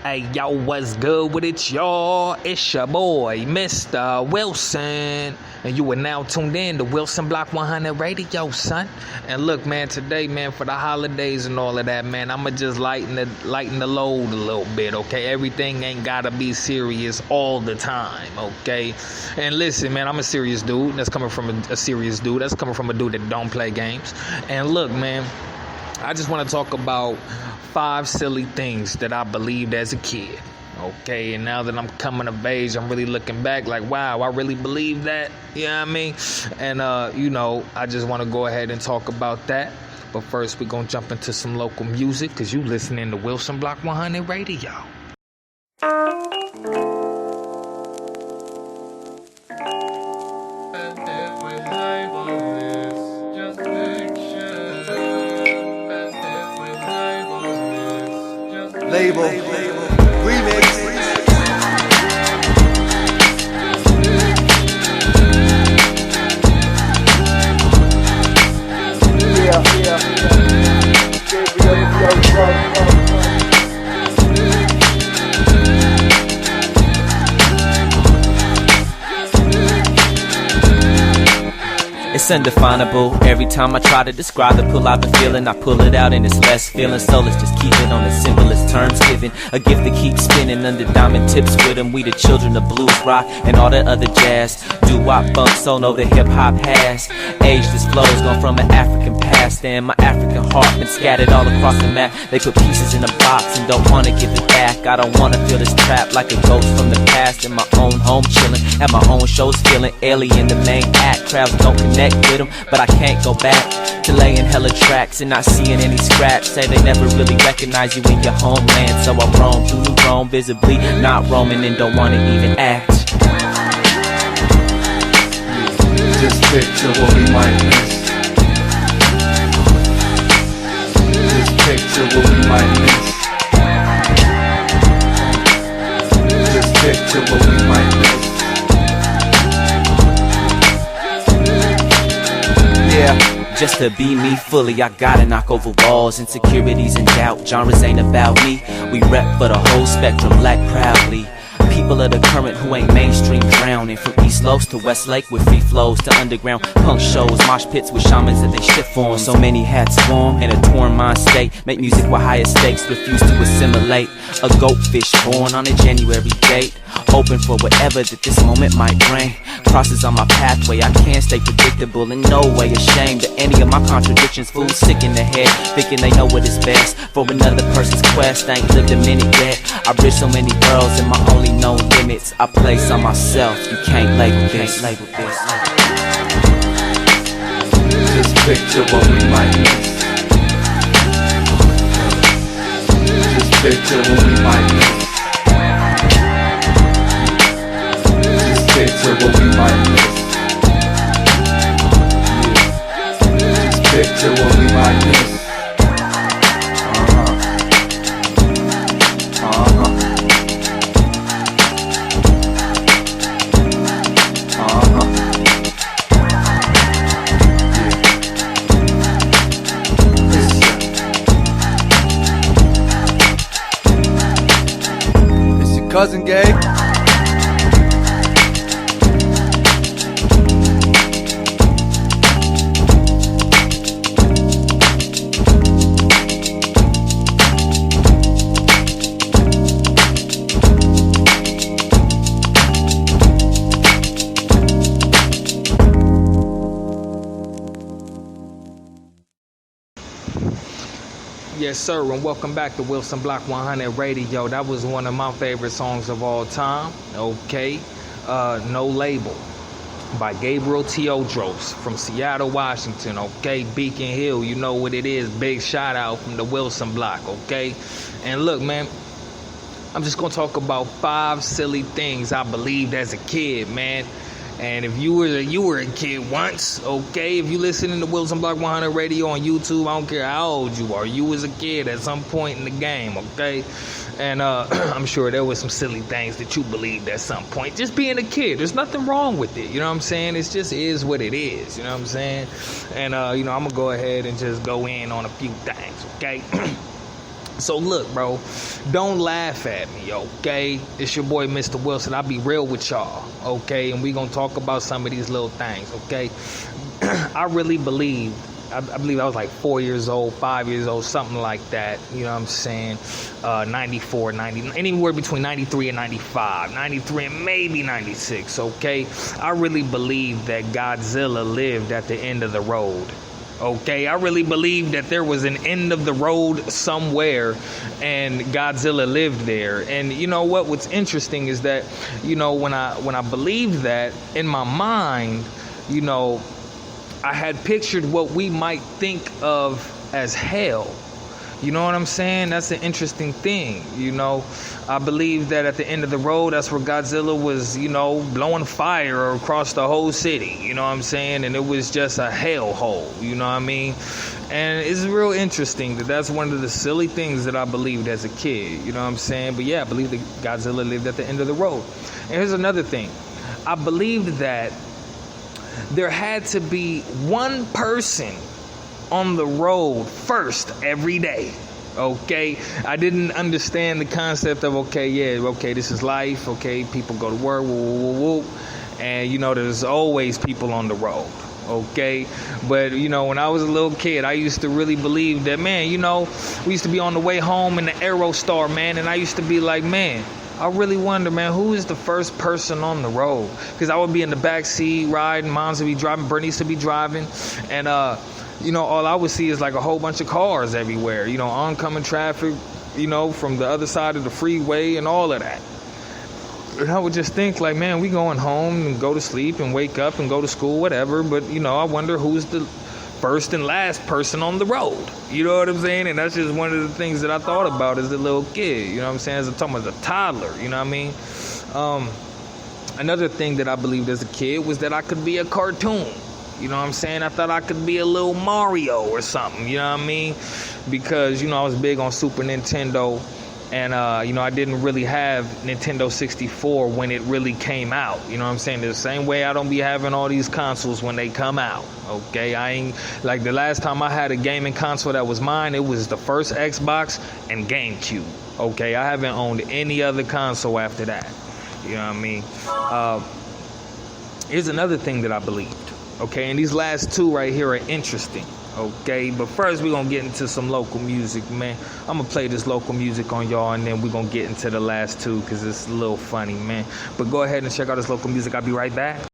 Hey, yo, what's good with it, y'all? It's your boy, Mistah Wilson. And you are now tuned in to Wilson Block 100 Radio, son. And look, man, today, man, for the holidays and all of that, man, I'ma just lighten the load a little bit, okay? Everything ain't gotta be serious all the time, okay? And listen, man, I'm a serious dude. That's coming from a serious dude. That's coming from a dude that don't play games. And look, man, I just want to talk about 5 silly things that I believed as a kid. Okay, and now that I'm coming of age, I'm really looking back like, wow, I really believe that. You know what I mean? And, I just want to go ahead and talk about that. But first, we're going to jump into some local music because you listening to Wilson Block 100 Radio. Label remix. It's undefinable. Every time I try to describe the pull I've been feeling, I pull it out and it's less feeling. So let's just keep it on the simplest terms given. A gift that keeps spinning under diamond tips with them. We the children of blues, rock, and all the other jazz. Doo-wop, funk, soul, the hip-hop has aged. This flow's gone from an African past, and my African heart been scattered all across the map. They put pieces in a box and don't wanna give it back. I don't wanna feel this trap like a ghost from the past. In my own home chilling, at my own shows feeling alien. The main act, crowds don't connect with them, but I can't go back to laying hella tracks and not seeing any scraps. Say they never really recognize you in your homeland, so I roam through New Rome, visibly not roaming and don't wanna even act. Just picture what we might miss. Just picture what we might miss. Just picture what we might miss. Just to be me fully, I gotta knock over walls, insecurities and doubt. Genres ain't about me. We rep for the whole spectrum, black proudly. People of the current who ain't mainstream drowning. From East Los to West Lake with free flows to underground punk shows, mosh pits with shamans that they shift on. So many hats form in a torn mind state. Make music with higher stakes, refuse to assimilate. A goatfish born on a January date. Open for whatever that this moment might bring. Crosses on my pathway, I can't stay predictable. In no way ashamed of any of my contradictions. Fools sick in the head, thinking they know what is best for another person's quest. I ain't lived a minute yet. I bridge so many worlds and my only known limits I place on myself. You can't label this. Just picture what we might miss. Just picture what we might miss. Just picture what we might miss. Just picture what we might miss. Cousin Gay. Yes, sir, and welcome back to Wilson Block 100 Radio. That was one of my favorite songs of all time. Okay, No Label by Gabriel Teodros from Seattle, Washington. Okay, Beacon Hill, you know what it is. Big shout out from the Wilson Block. Okay, and look, man, I'm just gonna talk about 5 silly things I believed as a kid, man. And if you were a kid once, okay, if you listening to Wilson Block 100 Radio on YouTube, I don't care how old you are, you was a kid at some point in the game, okay? And I'm sure there was some silly things that you believed at some point. Just being a kid, there's nothing wrong with it, you know what I'm saying? It just is what it is, you know what I'm saying? And, I'm going to go ahead and just go in on a few things, okay? So look, bro, don't laugh at me, okay? It's your boy, Mr. Wilson. I'll be real with y'all, okay? And we gonna talk about some of these little things, okay? I really believe, I believe I was like 4 years old, 5 years old, something like that. You know what I'm saying? 94, 90, anywhere between 93 and 95, 93 and maybe 96, okay? I really believe that Godzilla lived at the end of the road. Okay, I really believe that there was an end of the road somewhere and Godzilla lived there. And you know what? What's interesting is that, you know, when I believed that, in my mind, you know, I had pictured what we might think of as hell. You know what I'm saying? That's an interesting thing, you know. I believe that at the end of the road, that's where Godzilla was, you know, blowing fire across the whole city, you know what I'm saying? And it was just a hellhole, you know what I mean? And it's real interesting that that's one of the silly things that I believed as a kid, you know what I'm saying? But yeah, I believe that Godzilla lived at the end of the road. And here's another thing. I believed that there had to be one person on the road first every day. Okay, I didn't understand the concept of this is life. Okay, people go to work, and you know there's always people on the road. Okay, but you know when I was a little kid, I used to really believe that, man. You know, we used to be on the way home in the Aerostar, man, and I used to be like, man, I really wonder, man, who is the first person on the road? Because I would be in the back seat riding, Moms would be driving, Bernie used to be driving, and you know, all I would see is like a whole bunch of cars everywhere, you know, oncoming traffic, you know, from the other side of the freeway and all of that. And I would just think like, man, we going home and go to sleep and wake up and go to school, whatever. But, you know, I wonder who's the first and last person on the road. You know what I'm saying? And that's just one of the things that I thought about as a little kid. You know what I'm saying? As a toddler, you know what I mean? Another thing that I believed as a kid was that I could be a cartoon. You know what I'm saying? I thought I could be a little Mario or something, you know what I mean? Because, you know, I was big on Super Nintendo, and, you know, I didn't really have Nintendo 64 when it really came out. You know what I'm saying? The same way I don't be having all these consoles when they come out, okay? I ain't, like the last time I had a gaming console that was mine, it was the first Xbox and GameCube, okay? I haven't owned any other console after that, you know what I mean? Here's another thing that I believed. Okay, and these last two right here are interesting, okay? But first, we're going to get into some local music, man. I'm going to play this local music on y'all, and then we're going to get into the last two because it's a little funny, man. But go ahead and check out this local music. I'll be right back.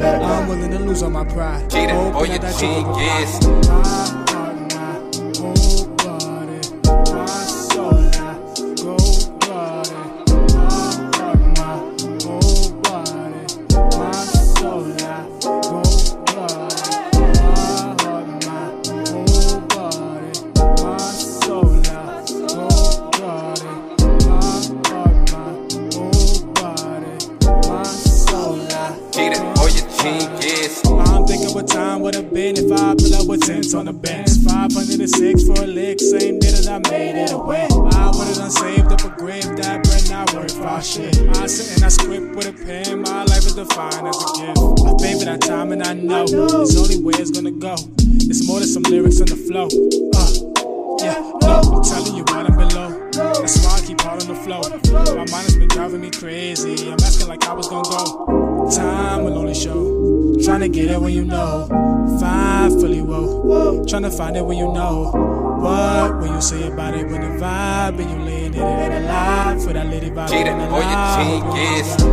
I'm willing to lose all my pride. Or your genius. I'm thinking what time would have been if I pull up with tents on the bench. asked for a lick, same day that I made it away. I would've done saved up a grave, that bread not worth for shit. I sit and I script with a pen, my life is defined as a gift. I pay for that time and I know it's the only way it's gonna go. It's more than some lyrics on the flow. Yeah, no, I'm telling you what I'm below. That's why I keep all on the flow. My mind has been driving me crazy. I'm asking like I was gonna go. Time will only show. Trying to get it when you know. Fine, fully woe. Trying to find it when you know. What will you say about it when the vibe and you laying it ain't alive for that lady vibe? Get it, boy, your team gets.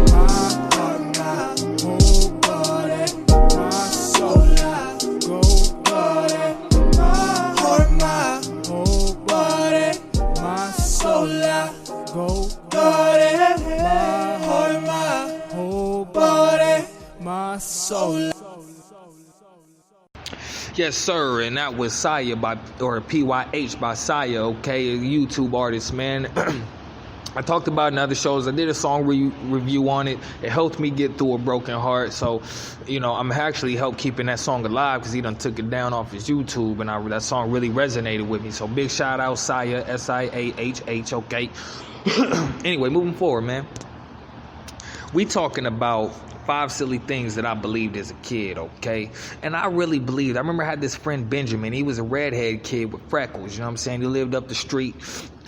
Yes, sir, and that was Saya PYH by Saya, okay, a YouTube artist, man. I talked about it in other shows. I did a song review on it. It helped me get through a broken heart. So, I'm actually helped keeping that song alive because he done took it down off his YouTube, and that song really resonated with me. So big shout out Saya, SIAHH, okay. Anyway, moving forward, man. We talking about 5 silly things that I believed as a kid, okay? And I really believed. I remember I had this friend, Benjamin. He was a redhead kid with freckles, you know what I'm saying? He lived up the street.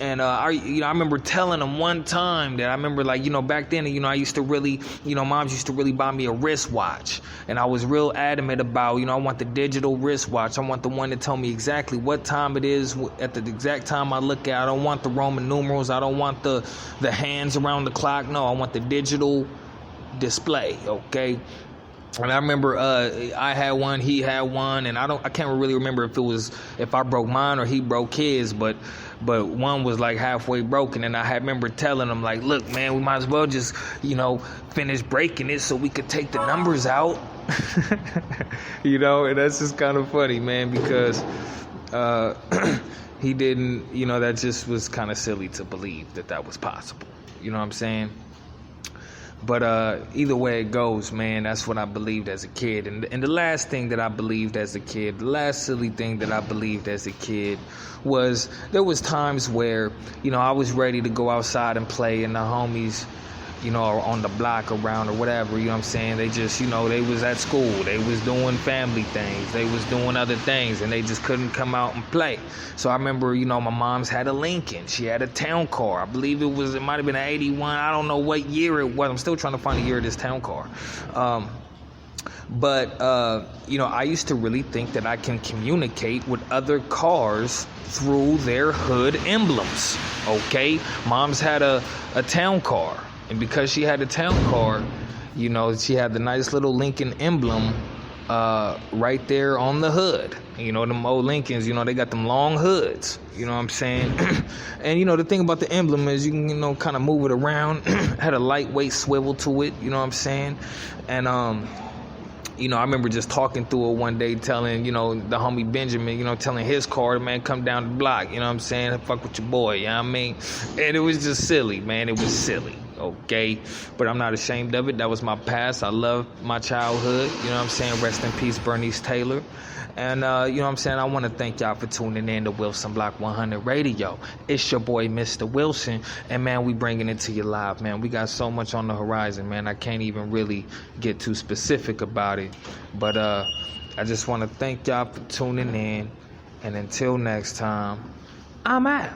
And I remember telling him one time that I remember, back then, I used to really, moms used to really buy me a wristwatch. And I was real adamant about, I want the digital wristwatch. I want the one that tell me exactly what time it is at the exact time I look at. I don't want the Roman numerals. I don't want the hands around the clock. No, I want the digital display, okay? And I remember I had one, he had one, and I can't really remember if I broke mine or he broke his, but one was like halfway broken, and I remember telling him like, look, man, we might as well just finish breaking it so we could take the numbers out. And that's just kind of funny, man, because he didn't, that just was kind of silly to believe that was possible. You know what I'm saying? But either way it goes, man, that's what I believed as a kid. And the last thing that I believed as a kid, the last silly thing that I believed as a kid was there was times where, I was ready to go outside and play, and the homies, on the block around or whatever, you know what I'm saying? They just, they was at school. They was doing family things. They was doing other things, and they just couldn't come out and play. So I remember, my mom's had a Lincoln. She had a town car. I believe it might have been an 81. I don't know what year it was. I'm still trying to find the year of this town car. But I used to really think that I can communicate with other cars through their hood emblems, okay? Mom's had a town car. And because she had a town car, she had the nice little Lincoln emblem right there on the hood. Them old Lincolns, they got them long hoods. You know what I'm saying? And, the thing about the emblem is you can, kind of move it around. Had a lightweight swivel to it, you know what I'm saying? And, I remember just talking through it one day, telling, the homie Benjamin, telling his car, man, come down the block, you know what I'm saying? Fuck with your boy, you know what I mean? And it was just silly, man. It was silly, okay? But I'm not ashamed of it. That was my past. I love my childhood, you know what I'm saying? Rest in peace, Bernice Taylor. And, you know what I'm saying? I want to thank y'all for tuning in to Wilson Block 100 Radio. It's your boy, Mistah Wilson. And, man, we bringing it to you live, man. We got so much on the horizon, man. I can't even really get too specific about it. But I just want to thank y'all for tuning in. And until next time, I'm out.